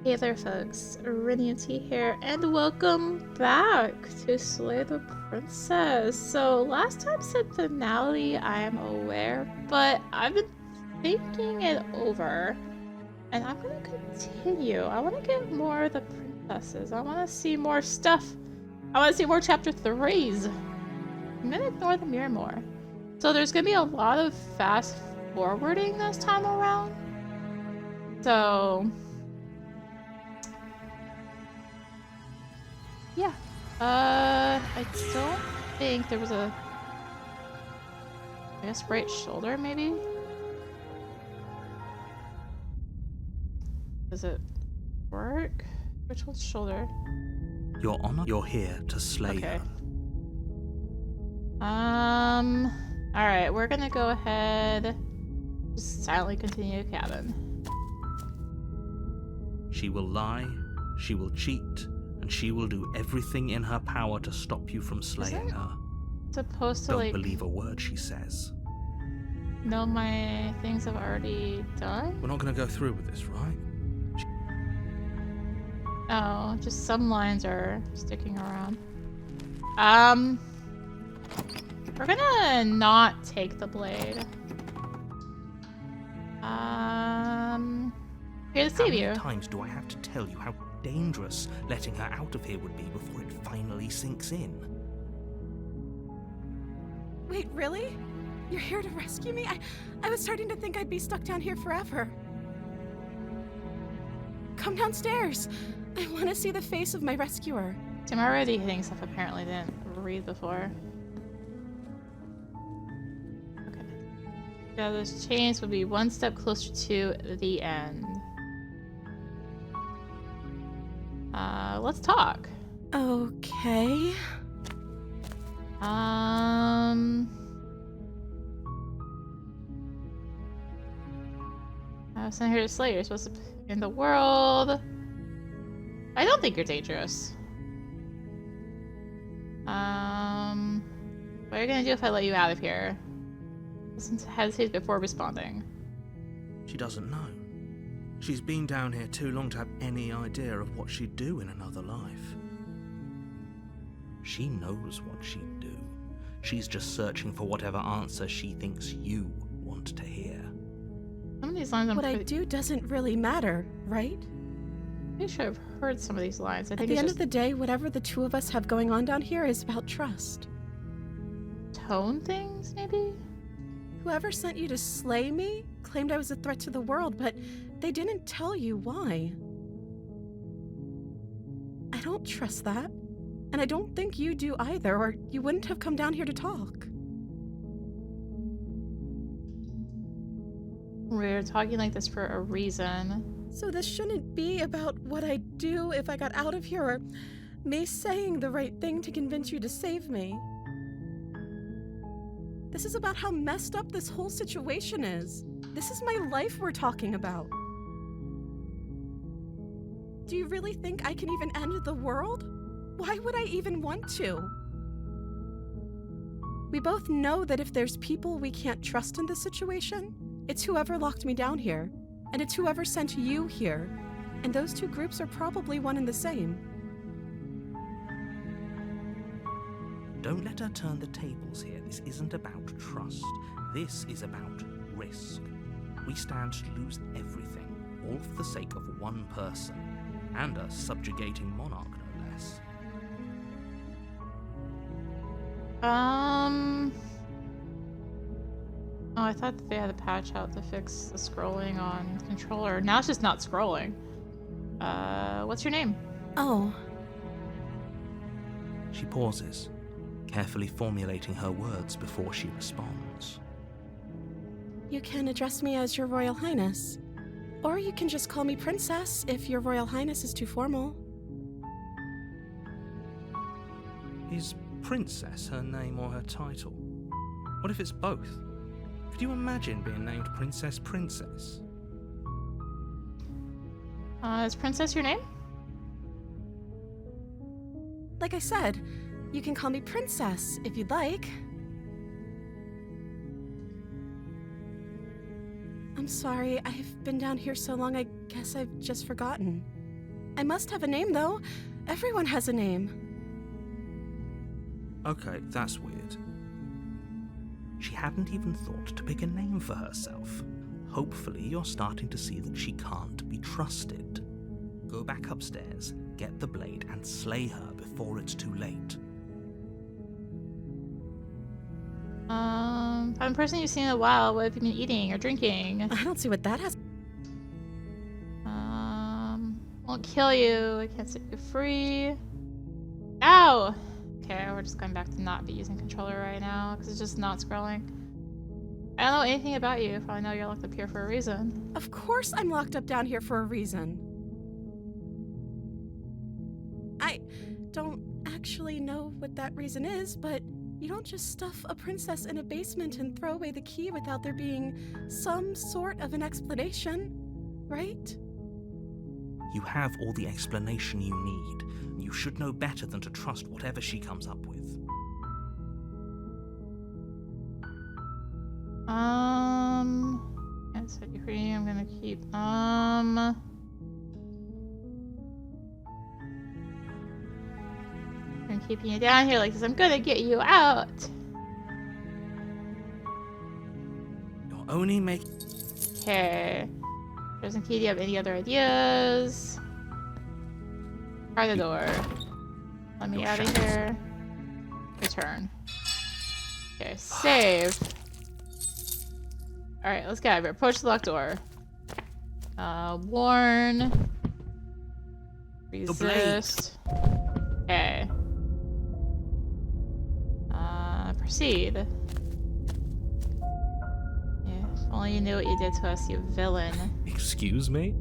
Hey there folks, rinimt here, and welcome back to Slay the Princess. So last time said finale, I am aware, but I've been thinking it over, and I'm gonna continue. I want to get more of the princesses. I want to see more stuff. I want to see more chapter 3s. I'm gonna ignore the mirror more. So there's gonna be a lot of fast forwarding this time around. So yeah. I don't think there was a... I guess right shoulder, maybe? Does it work? Which one's shoulder? Your Honor, you're here to slay her. Alright, we're gonna go ahead... just silently continue cabin. She will lie, she will cheat, and she will do everything in her power to stop you from slaying her. Supposed to, Don't believe a word she says. know my things I've already done? We're not going to go through with this, right? Oh, just some lines are sticking around. We're gonna not take the blade. Here to save you. How many times do I have to tell you how dangerous letting her out of here would be before it finally sinks in? Wait, really? You're here to rescue me? I was starting to think I'd be stuck down here forever. Come downstairs. I want to see the face of my rescuer. I'm already hitting stuff apparently didn't read before. Okay. Yeah, those chains will be one step closer to the end. Let's talk. Okay. I was sent here to slay. You're supposed to in the world. I don't think you're dangerous. What are you gonna do if I let you out of here? Listen to hesitate before responding. She doesn't know. She's been down here too long to have any idea of what she'd do in another life. She knows what she'd do. She's just searching for whatever answer she thinks you want to hear. Some of these lines What I do doesn't really matter, right? I'm pretty sure I've heard some of these lines. I think At the it's end just of the day, whatever the two of us have going on down here is about trust. tone things, maybe? Whoever sent you to slay me claimed I was a threat to the world, but they didn't tell you why. I don't trust that, and I don't think you do either, or you wouldn't have come down here to talk. We're talking like this for a reason. So this shouldn't be about what I'd do if I got out of here, or me saying the right thing to convince you to save me. This is about how messed up this whole situation is. This is my life we're talking about. Do you really think I can even end the world? Why would I even want to? We both know that if there's people we can't trust in this situation, it's whoever locked me down here, and it's whoever sent you here. And those two groups are probably one and the same. Don't let her turn the tables here. This isn't about trust. This is about risk. We stand to lose everything, all for the sake of one person, and a subjugating monarch, no less. Oh, I thought that they had a patch out to fix the scrolling on controller. Now it's just not scrolling. What's your name? Oh. She pauses, carefully formulating her words before she responds. You can address me as Your Royal Highness. Or you can just call me Princess if Your Royal Highness is too formal. Is Princess her name or her title? What if it's both? Could you imagine being named Princess Princess? Is Princess your name? Like I said, you can call me Princess if you'd like. I'm sorry, I've been down here so long I guess I've just forgotten. I must have a name, though. Everyone has a name. Okay, that's weird. She hadn't even thought to pick a name for herself. Hopefully you're starting to see that she can't be trusted. Go back upstairs, get the blade, and slay her before it's too late. I'm a person you've seen in a while. What have you been eating or drinking? I don't see what that has. Won't kill you. I can't set you free. Ow! Okay, we're just going back to not be using controller right now because it's just not scrolling. I don't know anything about you. Probably know you're locked up here for a reason. Of course I'm locked up down here for a reason. I don't actually know what that reason is, but you don't just stuff a princess in a basement and throw away the key without there being some sort of an explanation, right? You have all the explanation you need. You should know better than to trust whatever she comes up with. Can't set you free. I'm gonna keep, I'm keeping you down here like this. I'm gonna get you out. You're only making... Okay. Doesn't key. Do you have any other ideas? Try the door. Let me out of here. Return. Okay, save. Alright, let's get out of here. Approach the locked door. Warn. Resist. Okay. Proceed. Yeah, if only you knew what you did to us, you villain. Excuse me?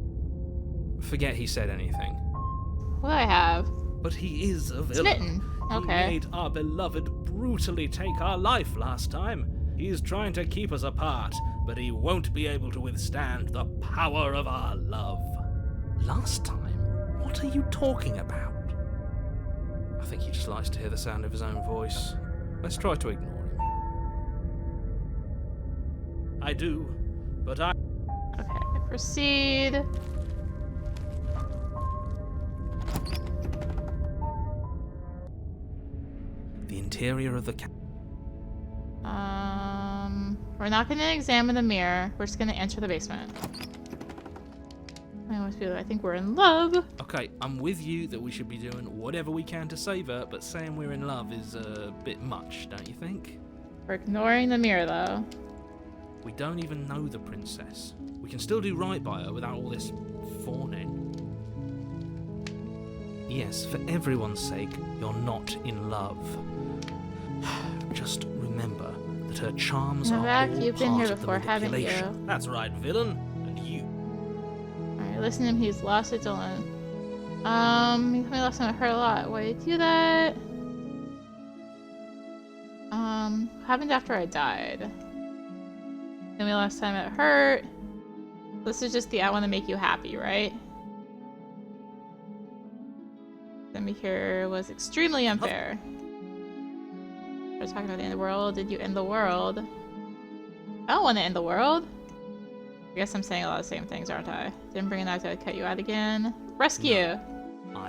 Forget he said anything. What do I have? But he is a villain. Smitten. Okay. He made our beloved brutally take our life last time. He's trying to keep us apart, but he won't be able to withstand the power of our love. Last time? What are you talking about? I think he just likes to hear the sound of his own voice. Let's try to ignore him. I do, but I... Okay, proceed. The interior of the We're not going to examine the mirror. We're just going to enter the basement. I always feel that I think we're in love. Okay, I'm with you that we should be doing whatever we can to save her, but saying we're in love is a bit much, don't you think? We're ignoring the mirror, though. We don't even know the princess. We can still do right by her without all this fawning. Yes, for everyone's sake, you're not in love. Just remember that her charms are Back, all you've been part here of the before, haven't you? manipulation. That's right, villain. And you. Alright, listen to him. He's lost it, Dylan. You told me last time it hurt a lot. Why did you do that? What happened after I died? You told me last time it hurt. This is just the I want to make you happy, right? Let me hear was extremely unfair. We're talking about the end of the world. Did you end the world? I don't want to end the world. I guess I'm saying a lot of the same things, aren't I? Didn't bring a knife to cut you out again. Rescue! No,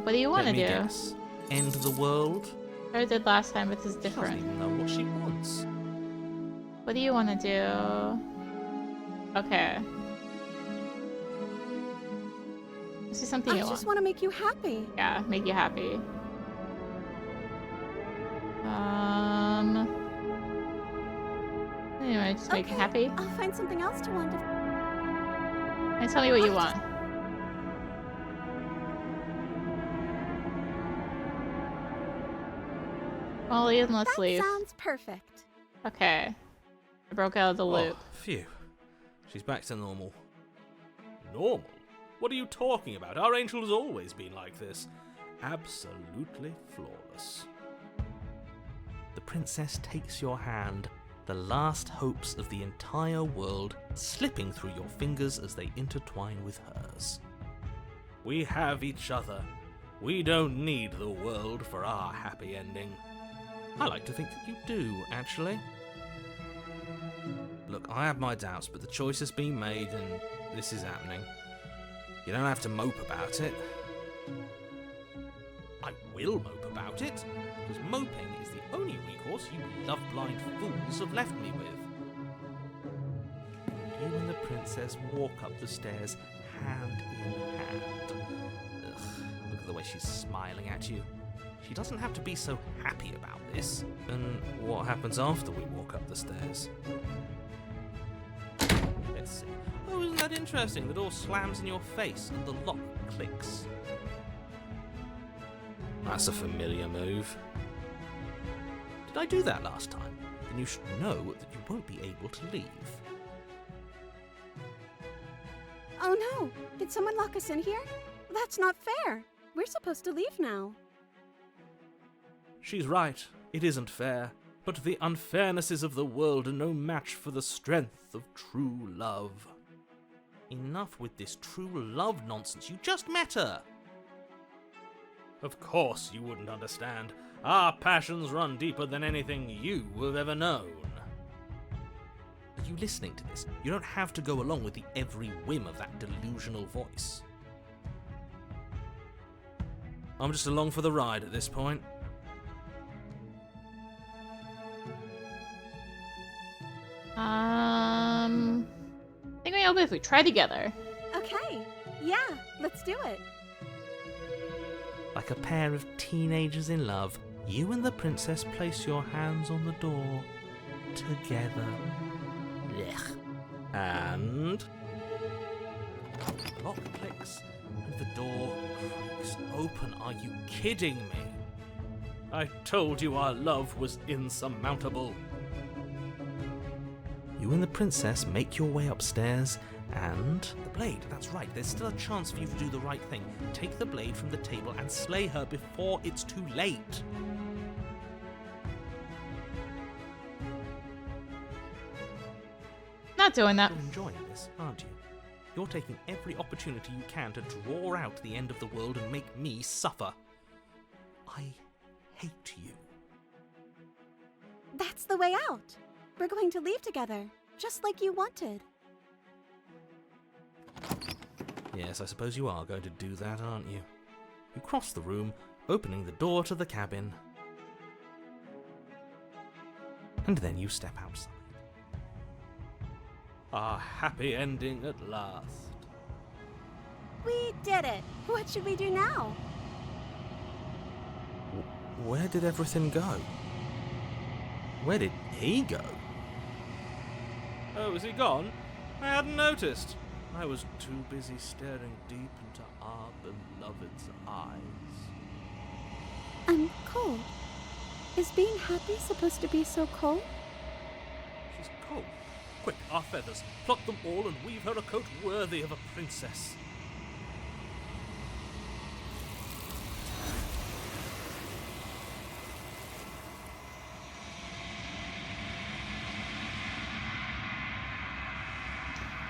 What do you want to do? Guess. End the world? I did last time, but this is She doesn't different. even know what she wants. What do you want to do? Okay. This is something I you just want. want to make you happy. Yeah, make you happy. Anyway, just make you happy. I'll find something else to want to. And tell me what you want. Well, leave and let's That leave. sounds perfect. Okay. I broke out of the loop. Oh, phew. She's back to normal. Normal? What are you talking about? Our angel has always been like this. Absolutely flawless. The princess takes your hand, the last hopes of the entire world slipping through your fingers as they intertwine with hers. We have each other. We don't need the world for our happy ending. I like to think that you do, actually. Look, I have my doubts, but the choice has been made and this is happening. You don't have to mope about it. I will mope about it, because moping is the only recourse you love-blind fools have left me with. You and the princess walk up the stairs hand in hand. Ugh, look at the way she's smiling at you. She doesn't have to be so happy about this. And what happens after we walk up the stairs? Let's see. Oh, isn't that interesting? The door slams in your face and the lock clicks. That's a familiar move. Did I do that last time? Then you should know that you won't be able to leave. Oh no! Did someone lock us in here? That's not fair! We're supposed to leave now. She's right. It isn't fair. But the unfairnesses of the world are no match for the strength of true love. Enough with this true love nonsense. You just met her. Of course you wouldn't understand. Our passions run deeper than anything you have ever known. Are you listening to this? You don't have to go along with the every whim of that delusional voice. I'm just along for the ride at this point. I think maybe if we try together. Okay, yeah, let's do it. Like a pair of teenagers in love, you and the princess place your hands on the door together. Blech. And the lock clicks and the door creaks open. Are you kidding me? I told you our love was insurmountable. You and the princess make your way upstairs, and the blade, that's right, there's still a chance for you to do the right thing. Take the blade from the table and slay her before it's too late. Not doing that. You're enjoying this, aren't you? You're taking every opportunity you can to draw out the end of the world and make me suffer. I hate you. That's the way out. We're going to leave together, just like you wanted. Yes, I suppose you are going to do that, aren't you? You cross the room, opening the door to the cabin. And then you step outside. A happy ending at last. We did it! What should we do now? Where did everything go? Where did he go? Oh, is he gone? I hadn't noticed. I was too busy staring deep into our beloved's eyes. I'm cold. Is being happy supposed to be so cold? She's cold. Quick, our feathers. Pluck them all and weave her a coat worthy of a princess.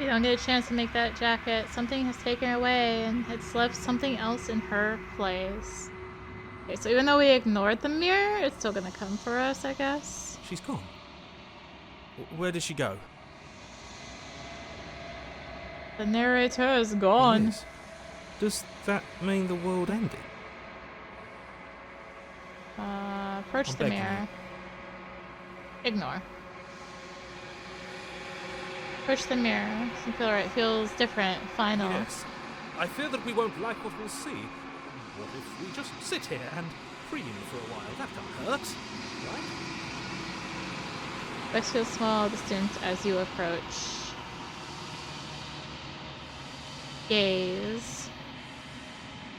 You don't get a chance to make that jacket. Something has taken it away and it's left something else in her place. Okay, so even though we ignored the mirror, it's still gonna come for us, I guess. She's gone. Where did she go? The narrator is gone. Yes. Does that mean the world ended? Approach I'm the begging mirror. Ignore. Push the mirror. Doesn't feel right. Feels different. Final. Yes. I fear that we won't like what we'll see. What if we just sit here and preen for a while? That can't hurt, right? Voice feels small, distant as you approach. Gaze.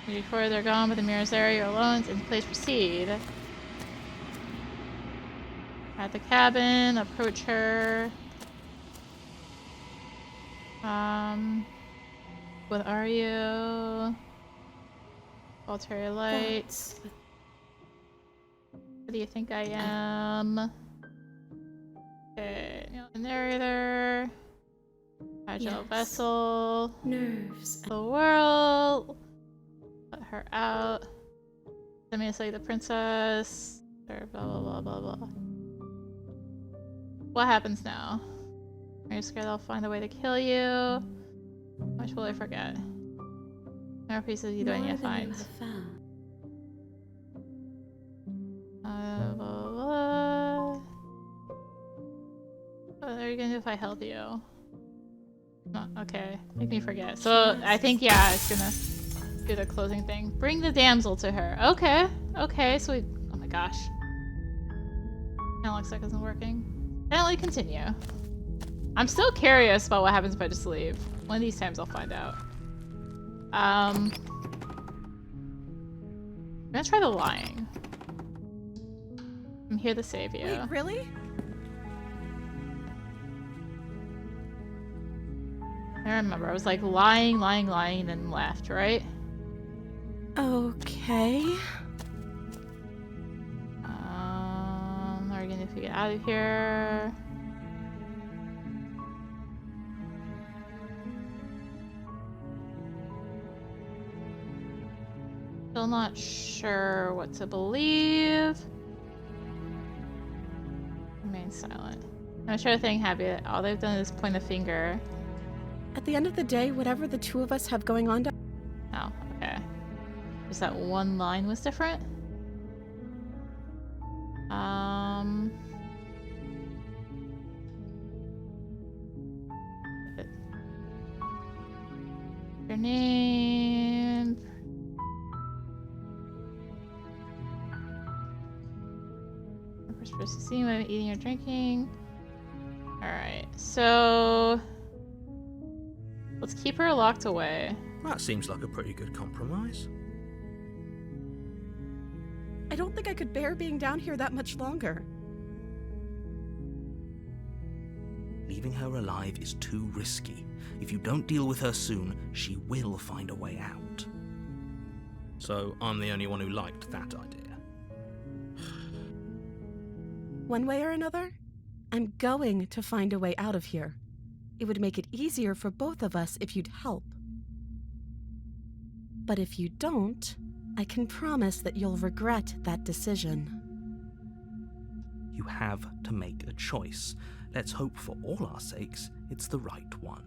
Before they're gone, but the mirror's there, you're alone. It's in place. Proceed. At the cabin, approach her. What are you? Alter lights. What do you think I am? Okay, narrator. Fragile vessel. Nerves. The world. Let her out. Let me say the princess. Or blah blah blah blah blah. What happens now? Are you scared I'll find a way to kill you? How much will I forget? More pieces you don't need to find. Blah, blah, blah. What are you gonna do if I help you? Oh, okay, make me forget. So I think, yeah, it's gonna do the closing thing. Bring the damsel to her. Okay, okay, so we... Oh my gosh. Kinda looks like it isn't working. Apparently continue. I'm still curious about what happens if I just leave. One of these times I'll find out. I'm gonna try the lying. I'm here to save you. Wait, really? I remember, I was like lying, lying, lying, then left, right? Okay. Are we gonna get out of here? Still not sure what to believe. Remain silent. I'm sure thing happy. All they've done is point a finger. At the end of the day, whatever the two of us have going on Oh, okay. Just that one line was different. Your name. We're supposed to see when eating or drinking. Alright, so let's keep her locked away. That seems like a pretty good compromise. I don't think I could bear being down here that much longer. Leaving her alive is too risky. If you don't deal with her soon, she will find a way out. So I'm the only one who liked that idea. One way or another, I'm going to find a way out of here. It would make it easier for both of us if you'd help. But if you don't, I can promise that you'll regret that decision. You have to make a choice. Let's hope for all our sakes it's the right one.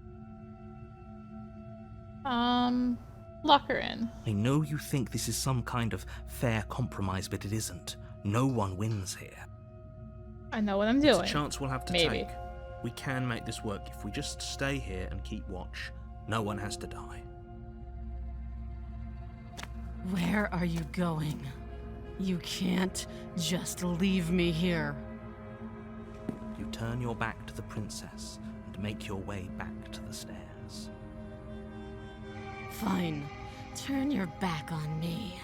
Lock her in. I know you think this is some kind of fair compromise, but it isn't. No one wins here. I know what I'm doing. It's a chance we'll have to Maybe. take. We can make this work if we just stay here and keep watch. No one has to die. Where are you going? You can't just leave me here. You turn your back to the princess and make your way back to the stairs. Fine. Turn your back on me.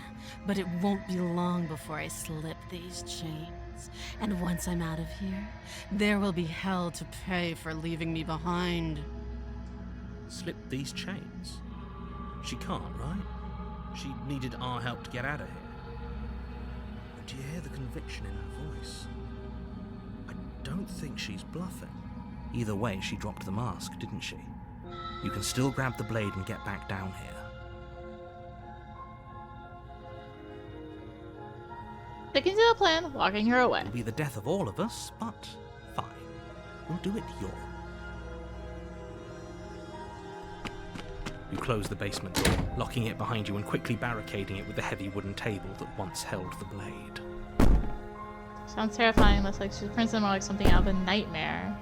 But it won't be long before I slip these chains. And once I'm out of here, there will be hell to pay for leaving me behind. Slip these chains? She can't, right? She needed our help to get out of here. Do you hear the conviction in her voice? I don't think she's bluffing. Either way, she dropped the mask, didn't she? You can still grab the blade and get back down here. Sticking to the plan, locking her away. It'll be the death of all of us, but fine. We'll do it your way. You close the basement door, locking it behind you and quickly barricading it with the heavy wooden table that once held the blade. Sounds terrifying. Looks like she's printing more like something out of a nightmare.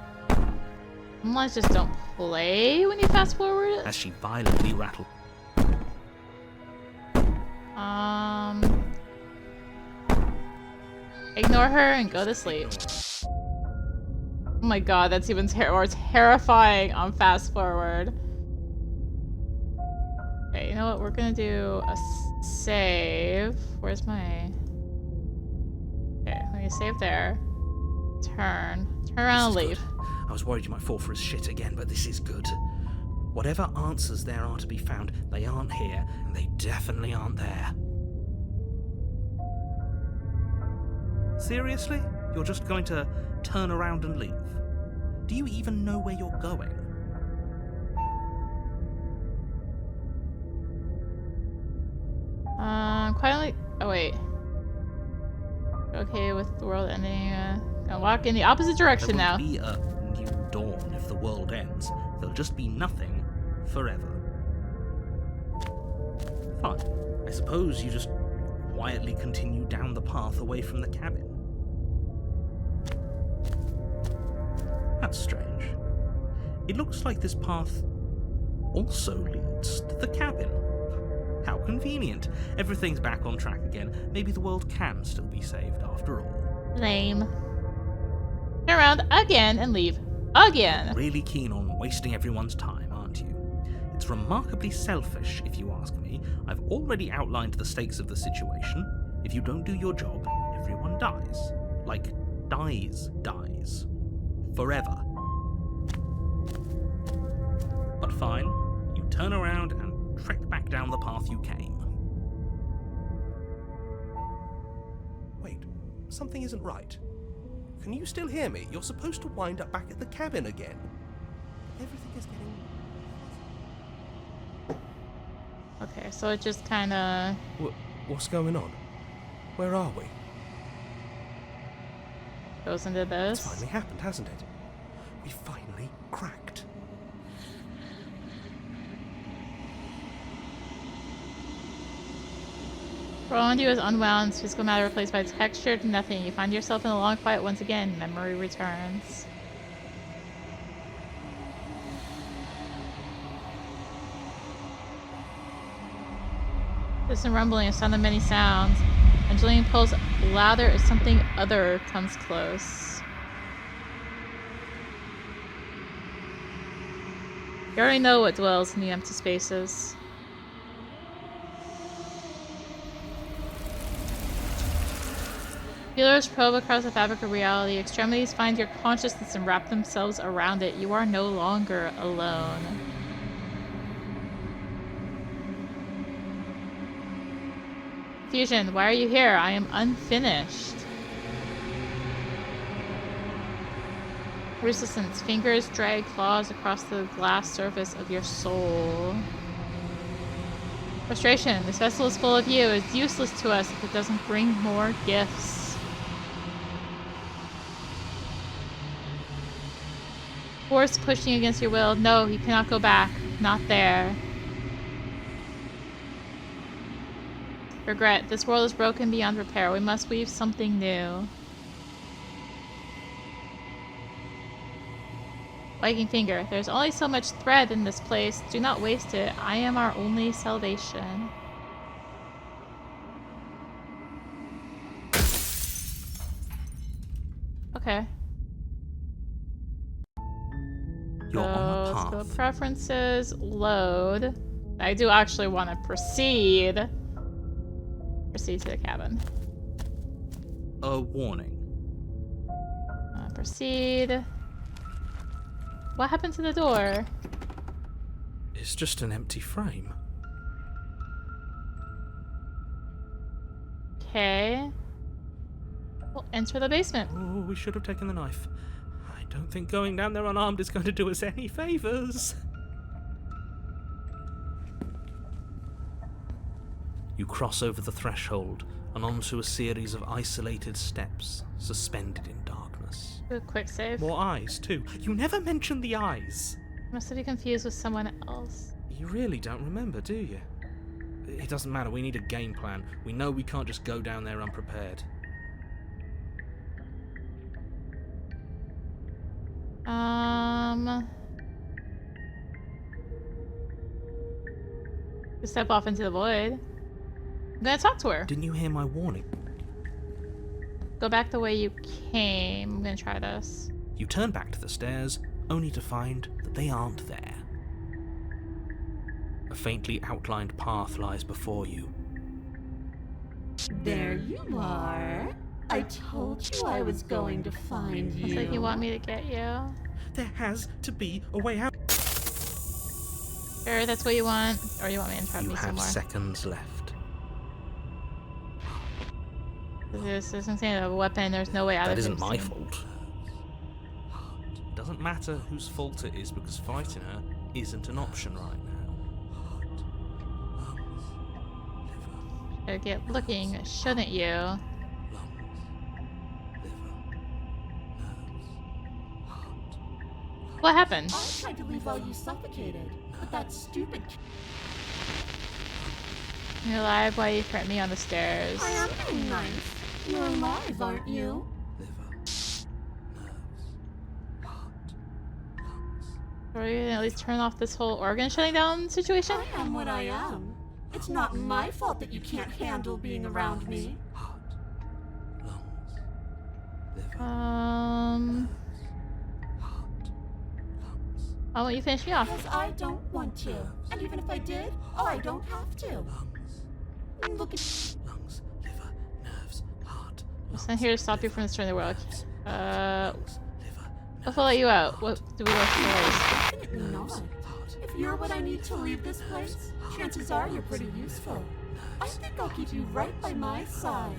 Unless just don't play when you fast forward it. As she violently rattled. Ignore her and go to sleep. Oh my god, that's even more terrifying on fast forward. Okay, you know what? We're gonna do a save. Where's my... Okay, let me save there. Turn around and leave. I was worried you might fall for his shit again, but this is good. Whatever answers there are to be found, they aren't here, and they definitely aren't there. Seriously? You're just going to turn around and leave? Do you even know where you're going? Quietly. Oh wait. Okay, with the world ending. Gonna walk in the opposite direction now. There will be a new dawn if the world ends. There'll just be nothing forever. Fine. I suppose you just quietly continue down the path away from the cabin. That's strange. It looks like this path also leads to the cabin. How convenient. Everything's back on track again. Maybe the world can still be saved after all. Lame. Turn around again and leave. Again. Really keen on wasting everyone's time, aren't you? It's remarkably selfish, if you ask me. I've already outlined the stakes of the situation. If you don't do your job, everyone dies. Like, dies. Forever. But fine, you turn around and trek back down the path you came. Wait, something isn't right. Can you still hear me? You're supposed to wind up back at the cabin again. Everything is getting... Okay, so it just kind of... What's going on? Where are we? goes into this. It's finally happened, hasn't it? We finally cracked. For all you is unwound, physical matter replaced by texture to nothing. You find yourself in a long quiet once again. Memory returns. Distant rumbling, a sound of many sounds. Undulating pulse louder as something other comes close. You already know what dwells in the empty spaces. Feelers probe across the fabric of reality. Extremities find your consciousness and wrap themselves around it. You are no longer alone. Fusion, why are you here? I am unfinished. Resistance. Fingers drag claws across the glass surface of your soul. Frustration. This vessel is full of you. It's useless to us if it doesn't bring more gifts. Force pushing against your will. No, you cannot go back. Not there. Regret. This world is broken beyond repair. We must weave something new. Wagging finger. There's only so much thread in this place. Do not waste it. I am our only salvation. Okay. You're on a path. Skill preferences. Load. I do actually want to proceed. Proceed to the cabin. A warning. Proceed. What happened to the door? It's just an empty frame. Okay. We'll enter the basement. Oh, we should have taken the knife. I don't think going down there unarmed is going to do us any favors. You cross over the threshold and onto a series of isolated steps, suspended in darkness. Do a quick save. More eyes, too. You never mentioned the eyes. Must have been confused with someone else. You really don't remember, do you? It doesn't matter, we need a game plan. We know we can't just go down there unprepared. Step off into the void. I'm gonna talk to her. Didn't you hear my warning? Go back the way you came. I'm gonna try this. You turn back to the stairs, only to find that they aren't there. A faintly outlined path lies before you. There you are. I told you I was going to find you. Looks like you want me to get you. There has to be a way out. Sure, that's what you want. Or you want me to interrupt You me some have more? seconds left. This isn't saying a weapon. There's no way out That of isn't this my scene. fault. It doesn't matter whose fault it is because fighting her isn't an option right now. Should get looking, shouldn't you? What happened? I tried to leave while you suffocated, but that stupid You're alive while you threaten me on the stairs. I am being nice. You're alive, aren't you? Liver, nerves, heart, lungs. Are you gonna at least turn off this whole organ shutting down situation? I am what I am. It's not my fault that you can't handle being around me. Heart, lungs, liver, heart, lungs, I want you to finish me off. Because I don't want to. And even if I did, I don't have to. lungs, Look at lungs, liver, nerves, heart, I'm sent here to stop you from destroying the world. lungs, liver, If I let you out, what do we go for? definitely not. If you're what I need to leave this place, chances are you're pretty useful. I think I'll keep you right by my side.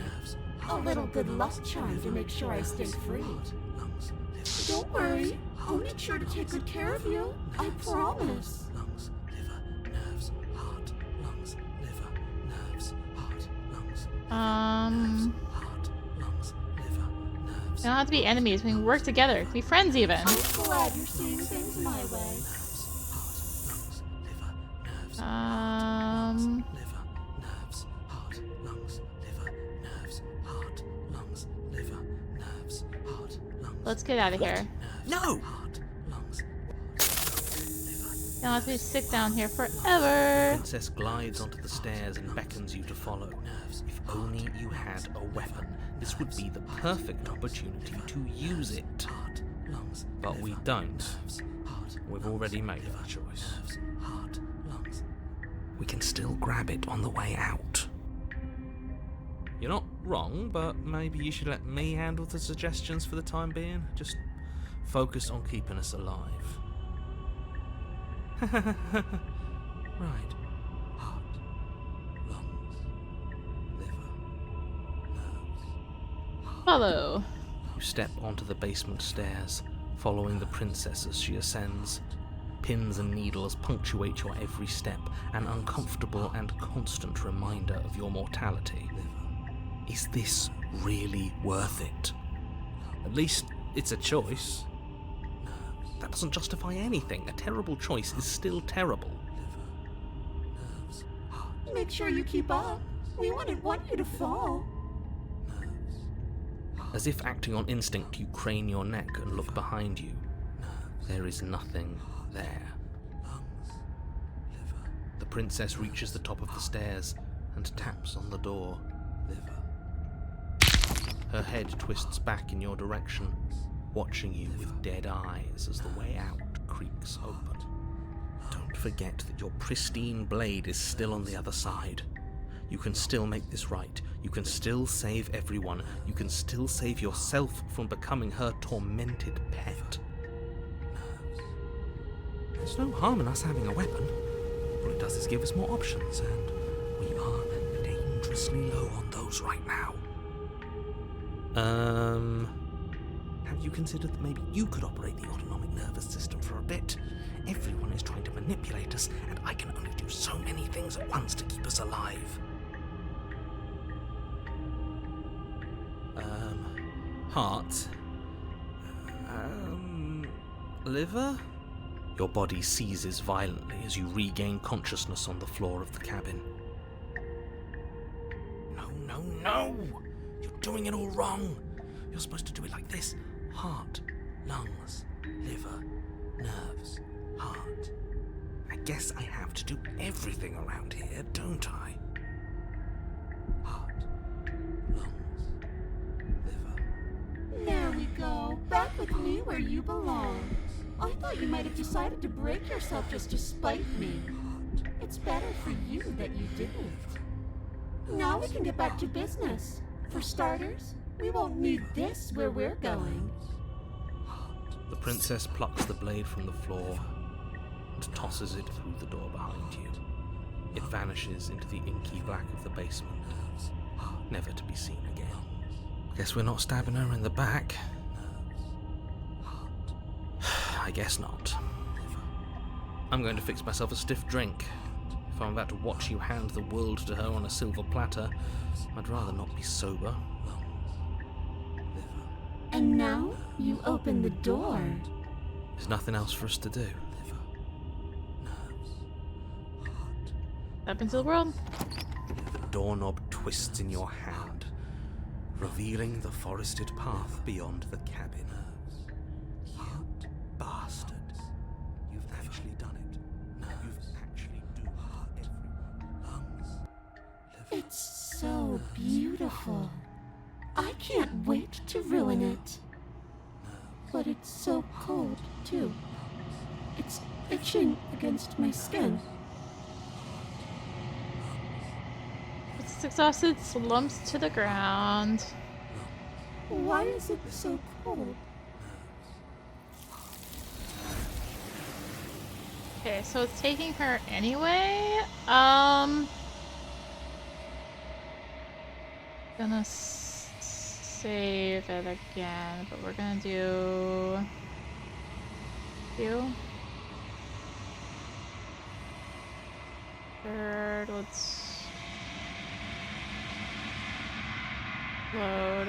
A little good luck charm to make sure I stay free. lungs, liver, Don't worry, I'll make sure to take good care of you. I promise. lungs, liver, nerves, heart, lungs, liver, nerves, heart, lungs, heart, lungs, liver, nerves. We don't have to be enemies. We can work together. We can be friends even. I'm glad you're seeing things my way. Liver, nerves, heart, lungs, liver, nerves, heart, lungs, liver, nerves, heart, lungs. Let's get out of here. No! Heart, lungs, You don't have to be sick down here forever. Princess glides onto the stairs and beckons you to follow. If only you had a weapon, this would be the perfect opportunity to use it. heart, lungs, But we don't. heart, We've already made our choice. nerves, heart, lungs. We can still grab it on the way out. You're not wrong, but maybe you should let me handle the suggestions for the time being. Just focus on keeping us alive. Right. Heart, lungs, liver, nerves. Follow. You step onto the basement stairs, following the princess as she ascends. Pins and needles punctuate your every step, an uncomfortable and constant reminder of your mortality. Is this really worth it? At least it's a choice. That doesn't justify anything. A terrible choice is still terrible. Make sure you keep up. We wouldn't want you to fall. As if acting on instinct, you crane your neck and look behind you. There is nothing there. The princess reaches the top of the stairs and taps on the door. Her head twists back in your direction, watching you with dead eyes as the way out creaks open. Don't forget that your pristine blade is still on the other side. You can still make this right. You can still save everyone. You can still save yourself from becoming her tormented pet. There's no harm in us having a weapon. All it does is give us more options, and we are dangerously low on those right now. Have you considered that maybe you could operate the autonomic nervous system for a bit? Everyone is trying to manipulate us, and I can only do so many things at once to keep us alive. Heart. Liver? Your body seizes violently as you regain consciousness on the floor of the cabin. No! You're doing it all wrong. You're supposed to do it like this. Heart, lungs, liver, nerves, heart. I guess I have to do everything around here, don't I? Heart, lungs, liver. There we go. Back with me where you belong. I thought you might have decided to break yourself just to spite me. It's better for you that you didn't. Now we can get back to business. For starters, we won't need this where we're going. The princess plucks the blade from the floor and tosses it through the door behind you. It vanishes into the inky black of the basement, never to be seen again. Guess we're not stabbing her in the back. I guess not. I'm going to fix myself a stiff drink. If I'm about to watch you hand the world to her on a silver platter, I'd rather not be sober. And now you open the door. There's nothing else for us to do. Step into the world. The doorknob twists in your hand, revealing the forested path beyond the cabin. You bastards. You've actually done it. You've actually doomed everyone. It's so beautiful. I can't wait to ruin it. But it's so cold, too. It's itching against my skin. It's exhausted, slumps to the ground. Why is it so cold? Okay, so it's taking her anyway. Gonna save it again, but we're gonna do you. Third, let's load.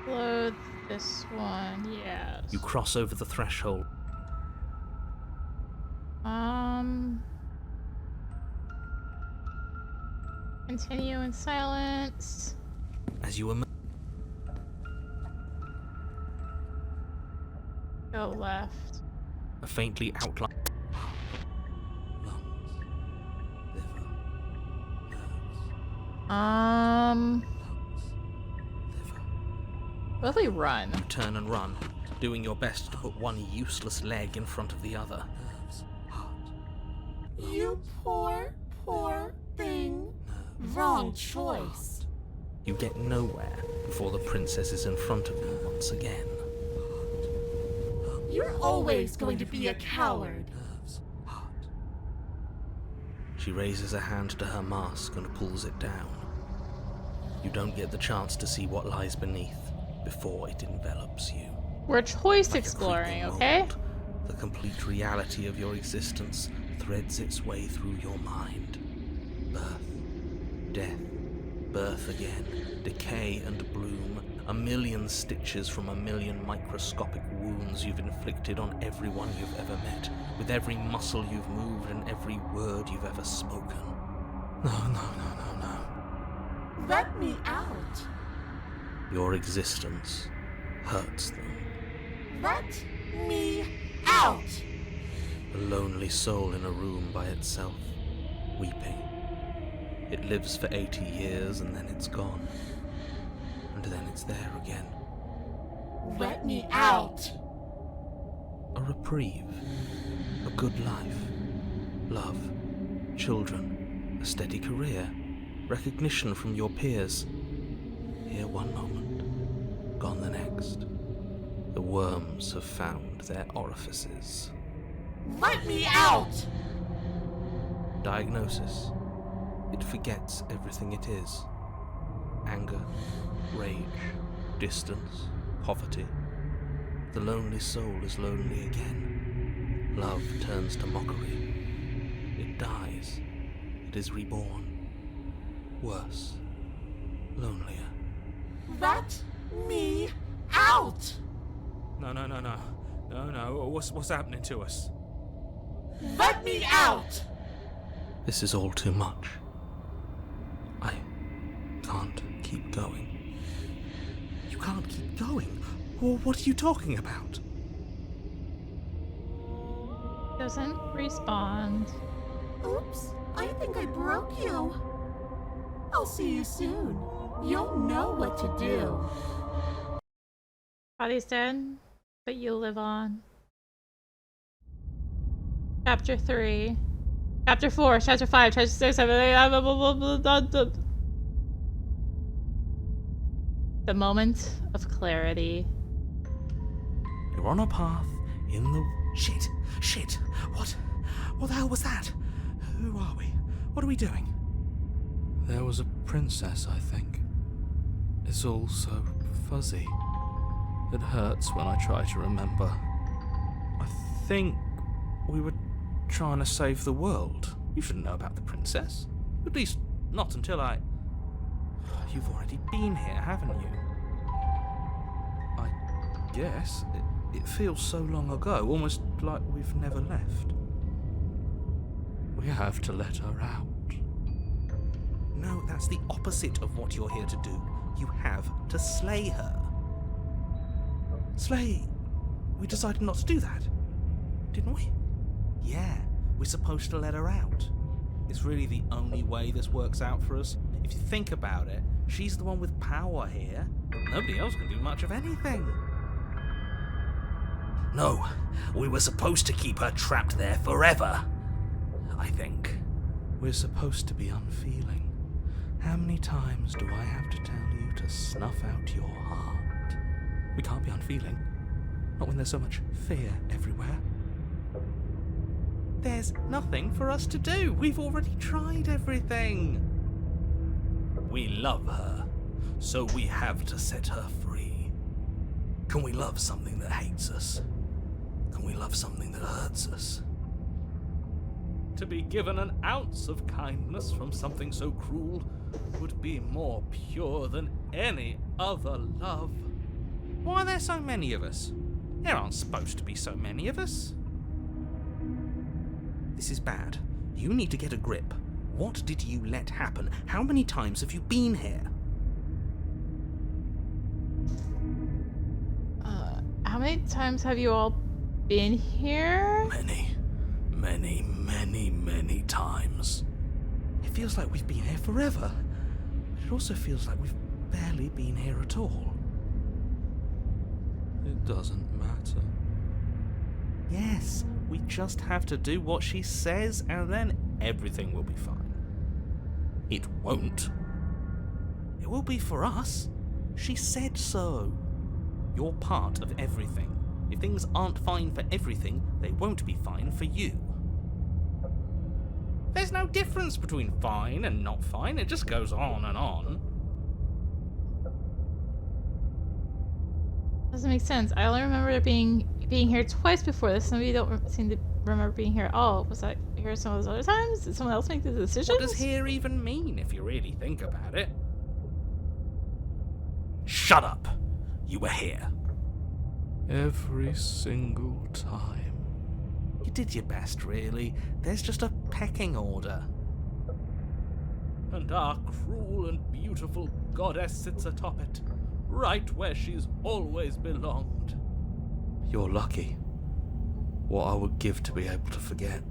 Load this one, yes. You cross over the threshold. Continue in silence. As you emerge, Go left. a faintly outlined lungs, liver, nerves, liver. Will we run? You turn and run, doing your best to put one useless leg in front of the other. You poor, poor thing. Wrong choice. You get nowhere before the princess is in front of you once again. You're always going to be a coward. She raises a hand to her mask and pulls it down. You don't get the chance to see what lies beneath before it envelops you. We're choice Like a exploring, creeping okay? mold, the complete reality of your existence threads its way through your mind. Birth, death, birth again, decay and bloom, a million stitches from a million microscopic wounds you've inflicted on everyone you've ever met, with every muscle you've moved and every word you've ever spoken. No. Let me out. Your existence hurts them. Let me out. A lonely soul in a room by itself, weeping. It lives for 80 years and then it's gone. And then it's there again. Let me out. A reprieve. A good life. Love. Children. A steady career. Recognition from your peers. Here one moment, gone the next. The worms have found their orifices. Let me out. Diagnosis. It forgets everything it is. Anger, rage, distance, poverty. The lonely soul is lonely again. Love turns to mockery. It dies. It is reborn. Worse. Lonelier. Let me out. No. What's happening to us? Let me out. This is all too much. I can't keep going. You can't keep going. Well, what are you talking about? Doesn't respond. Oops, I think I broke you. I'll see you soon. You'll know what to do. Body's dead, but you'll live on. Chapter 3. Chapter 4, Chapter 5, Chapter 6, 7, 8, blah, blah, blah, blah, blah, blah. The moment of clarity. You're on a path in the... Shit. What the hell was that? Who are we? What are we doing? There was a princess, I think. It's all so fuzzy. It hurts when I try to remember. I think we were trying to save the world. You shouldn't know about the princess. At least, not until I... You've already been here, haven't you? I guess. It feels so long ago, almost like we've never left. We have to let her out. No, that's the opposite of what you're here to do. You have to slay her. Slay? We decided not to do that, didn't we? Yeah, we're supposed to let her out. It's really the only way this works out for us. If you think about it, she's the one with power here. Nobody else can do much of anything. No, we were supposed to keep her trapped there forever. I think. We're supposed to be unfeeling. How many times do I have to tell you to snuff out your heart? We can't be unfeeling. Not when there's so much fear everywhere. There's nothing for us to do. We've already tried everything. We love her, so we have to set her free. Can we love something that hates us? Can we love something that hurts us? To be given an ounce of kindness from something so cruel would be more pure than any other love. Why are there so many of us? There aren't supposed to be so many of us. This is bad. You need to get a grip. What did you let happen? How many times have you been here? How many times have you all been here? Many times. It feels like we've been here forever, but it also feels like we've barely been here at all. It doesn't matter. Yes, we just have to do what she says and then everything will be fine. It won't. It will be for us. She said so. You're part of everything. If things aren't fine for everything, they won't be fine for you. There's no difference between fine and not fine, it just goes on and on. Doesn't make sense. I only remember there being here twice before this. Some of you don't seem to remember being here at all. Was I here some of those other times? Did someone else make the decisions? What does here even mean, if you really think about it? Shut up! You were here. Every single time. You did your best, really. There's just a pecking order. And our cruel and beautiful goddess sits atop it, right where she's always belonged. You're lucky. What I would give to be able to forget.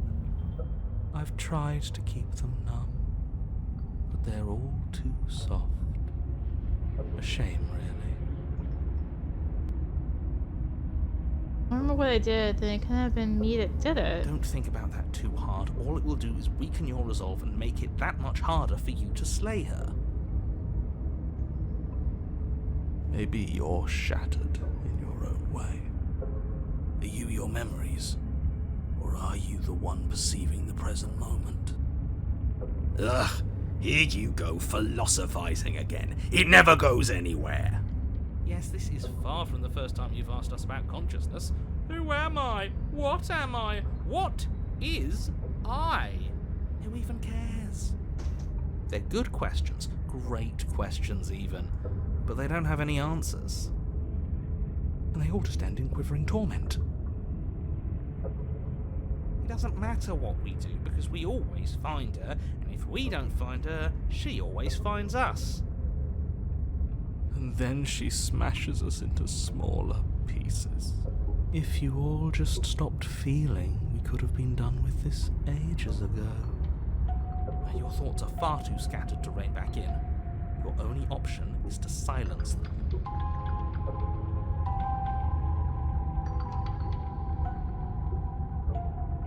I've tried to keep them numb, but they're all too soft. A shame, really. I remember what I did, then it couldn't have been me that did it. Don't think about that too hard. All it will do is weaken your resolve and make it that much harder for you to slay her. Maybe you're shattered in your own way. Are you your memories? Or are you the one perceiving the present moment? Ugh, here you go philosophizing again. It never goes anywhere. Yes, this is far from the first time you've asked us about consciousness. Who am I? What am I? What is I? Who even cares? They're good questions, great questions even, but they don't have any answers. And they all just end in quivering torment. It doesn't matter what we do, because we always find her, and if we don't find her, she always finds us. And then she smashes us into smaller pieces. If you all just stopped feeling, we could have been done with this ages ago. Your thoughts are far too scattered to rein back in. Your only option is to silence them.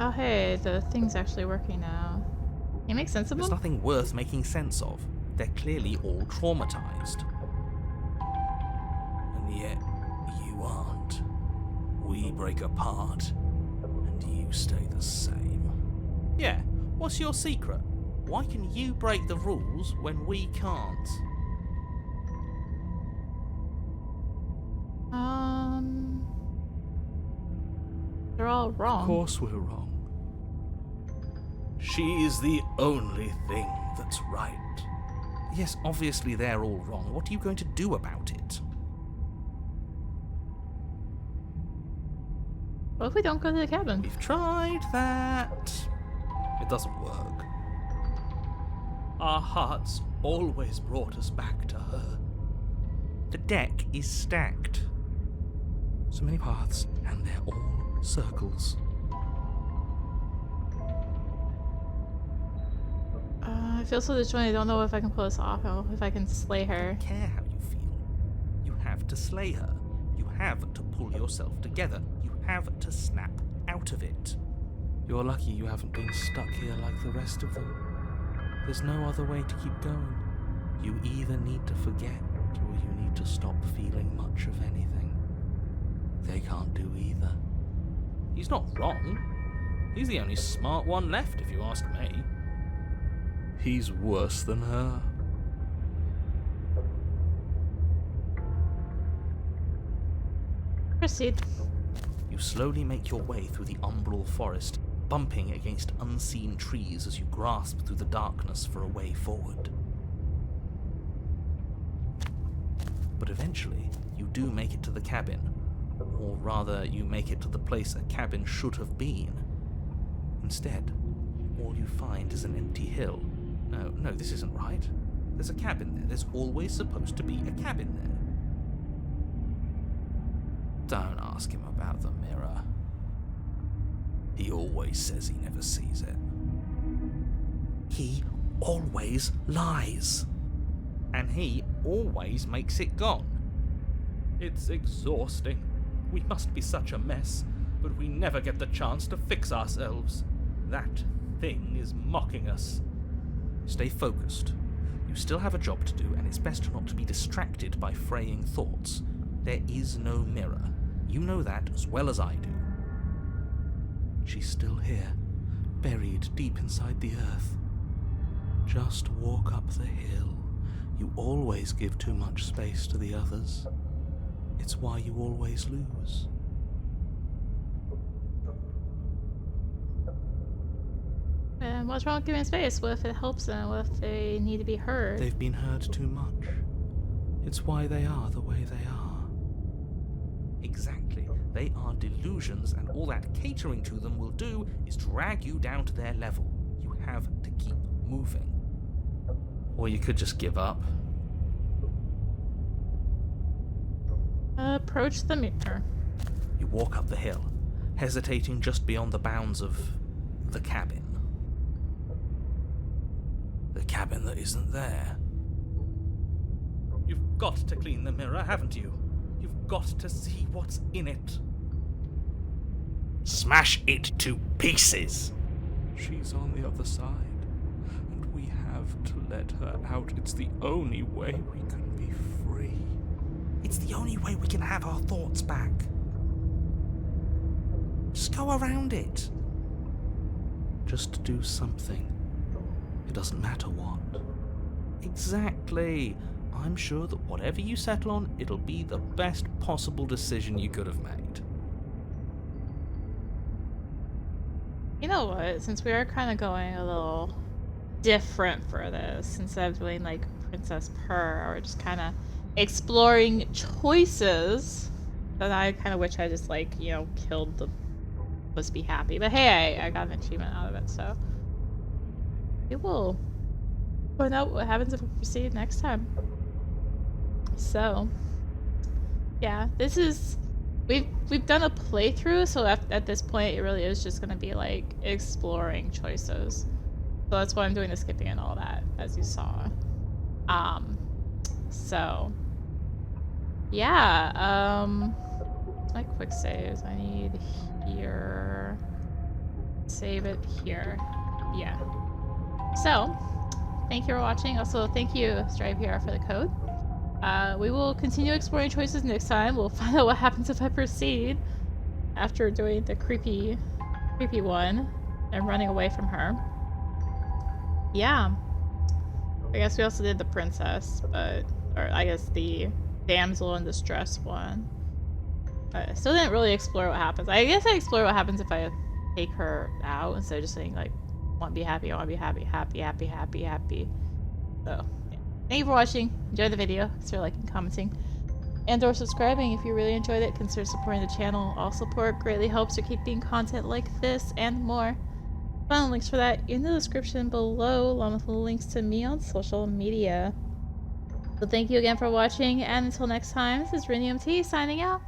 Oh hey, the thing's actually working now. Can you make sense of There's them? nothing worth making sense of. They're clearly all traumatized. And yet, you aren't. We break apart, and you stay the same. Yeah, what's your secret? Why can you break the rules when we can't? They're all wrong. Of course we're wrong. She is the only thing that's right. Yes, obviously they're all wrong. What are you going to do about it? What if we don't go to the cabin? We've tried that. It doesn't work. Our hearts always brought us back to her. The deck is stacked. So many paths, and they're all circles. I feel so disjointed. I don't know if I can pull this off. I don't know if I can slay her. I don't care how you feel. You have to slay her. You have to pull yourself together. You have to snap out of it. You're lucky you haven't been stuck here like the rest of them. There's no other way to keep going. You either need to forget, or you need to stop feeling much of anything. They can't do either. He's not wrong. He's the only smart one left, if you ask me. He's worse than her. Proceed. You slowly make your way through the umbral forest, bumping against unseen trees as you grasp through the darkness for a way forward. But eventually, you do make it to the cabin. Or rather, you make it to the place a cabin should have been. Instead, all you find is an empty hill. No, this isn't right. There's a cabin there. There's always supposed to be a cabin there. Don't ask him about the mirror. He always says he never sees it. He always lies. And he always makes it gone. It's exhausting. We must be such a mess, but we never get the chance to fix ourselves. That thing is mocking us. Stay focused. You still have a job to do, and it's best not to be distracted by fraying thoughts. There is no mirror. You know that as well as I do. She's still here, buried deep inside the earth. Just walk up the hill. You always give too much space to the others. It's why you always lose. And what's wrong with giving space? What if it helps them? What if they need to be heard? They've been heard too much. It's why they are the way they are. Exactly. They are delusions, and all that catering to them will do is drag you down to their level. You have to keep moving. Or you could just give up. Approach the mirror. You walk up the hill, hesitating just beyond the bounds of the cabin. The cabin that isn't there. You've got to clean the mirror, haven't you? You've got to see what's in it. Smash it to pieces! She's on the other side, and we have to let her out. It's the only way we can be free. It's the only way we can have our thoughts back. Just go around it. Just do something. It doesn't matter what. Exactly. I'm sure that whatever you settle on, it'll be the best possible decision you could have made. You know what? Since we are kind of going a little different for this, instead of doing like Princess Purr, or just kind of exploring choices, then I kind of wish I just like, you know, killed the supposed to be happy. But hey, I got an achievement out of it, so we will find out what happens if we proceed next time. So yeah, this is we've done a playthrough, so at this point it really is just gonna be like exploring choices. So that's why I'm doing the skipping and all that, as you saw. So yeah, my quick saves. I need here. Save it here. Yeah. So, thank you for watching. Also, thank you, Strive here, for the code. We will continue exploring choices next time. We'll find out what happens if I proceed after doing the creepy one and running away from her. Yeah. I guess we also did the princess, or I guess the damsel in distress one. I still didn't really explore what happens. I guess I explore what happens if I take her out instead of just saying like, want to be happy, I want to be happy, happy. So, yeah. Thank you for watching. Enjoy the video. Consider liking, commenting, and or subscribing if you really enjoyed it. Consider supporting the channel. All support greatly helps to keep being content like this and more. Final links for that in the description below, along with links to me on social media. So thank you again for watching, and until next time, this is rinimt signing out.